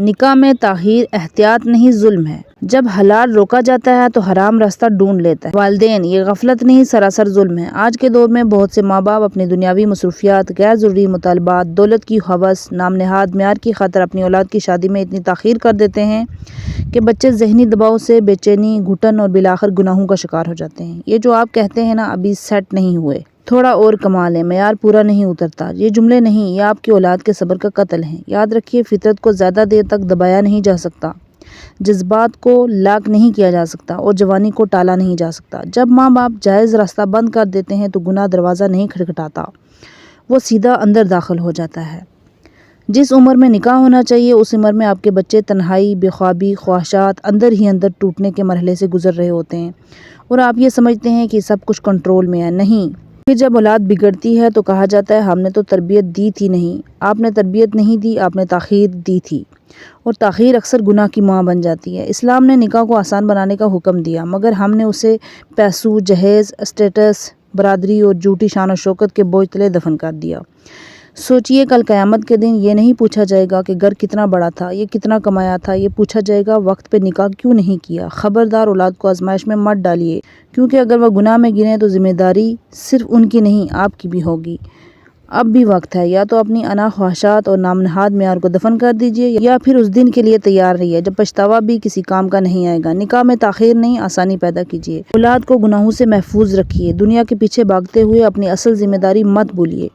نکاح میں تاخیر احتیاط نہیں ظلم ہے۔ جب حلال روکا جاتا ہے تو حرام راستہ ڈھونڈ لیتا ہے۔ والدین، یہ غفلت نہیں سراسر ظلم ہے۔ آج کے دور میں بہت سے ماں باپ اپنی دنیاوی مصروفیات، غیر ضروری مطالبات، دولت کی ہوس، نام نہاد معیار کی خاطر اپنی اولاد کی شادی میں اتنی تاخیر کر دیتے ہیں کہ بچے ذہنی دباؤ سے بے چینی، گھٹن اور بالآخر گناہوں کا شکار ہو جاتے ہیں۔ یہ جو آپ کہتے ہیں نا ابھی سیٹ نہیں ہوئے، تھوڑا اور کما لیں، معیار پورا نہیں اترتا، یہ جملے نہیں، یہ آپ کی اولاد کے صبر کا قتل ہیں۔ یاد رکھیے، فطرت کو زیادہ دیر تک دبایا نہیں جا سکتا، جذبات کو لاک نہیں کیا جا سکتا اور جوانی کو ٹالا نہیں جا سکتا۔ جب ماں باپ جائز راستہ بند کر دیتے ہیں تو گناہ دروازہ نہیں کھٹکھٹاتا، وہ سیدھا اندر داخل ہو جاتا ہے۔ جس عمر میں نکاح ہونا چاہیے اس عمر میں آپ کے بچے تنہائی، بے خوابی، خواہشات، اندر ہی اندر ٹوٹنے کے مرحلے سے گزر رہے ہوتے ہیں اور آپ یہ سمجھتے ہیں کہ سب کچھ کنٹرول میں ہے۔ نہیں، پھر جب اولاد بگڑتی ہے تو کہا جاتا ہے ہم نے تو تربیت دی تھی نہیں، آپ نے تربیت نہیں دی، آپ نے تاخیر دی تھی، اور تاخیر اکثر گناہ کی ماں بن جاتی ہے۔ اسلام نے نکاح کو آسان بنانے کا حکم دیا، مگر ہم نے اسے پیسوں، جہیز، اسٹیٹس، برادری اور جھوٹی شان و شوکت کے بوجھ تلے دفن کر دیا۔ سوچئے، کل قیامت کے دن یہ نہیں پوچھا جائے گا کہ گھر کتنا بڑا تھا، یہ کتنا کمایا تھا، یہ پوچھا جائے گا وقت پہ نکاح کیوں نہیں کیا۔ خبردار اولاد کو آزمائش میں مت ڈالیے، کیونکہ اگر وہ گناہ میں گریں تو ذمہ داری صرف ان کی نہیں آپ کی بھی ہوگی۔ اب بھی وقت ہے، یا تو اپنی انا، خواہشات اور نام نہاد معیار کو دفن کر دیجئے، یا پھر اس دن کے لیے تیار رہیے جب پچھتاوا بھی کسی کام کا نہیں آئے گا۔ نکاح میں تاخیر نہیں، آسانی پیدا کیجئے۔ اولاد کو گناہوں سے محفوظ رکھیے، دنیا کے پیچھے بھاگتے ہوئے اپنی اصل ذمہ داری مت بھولیے۔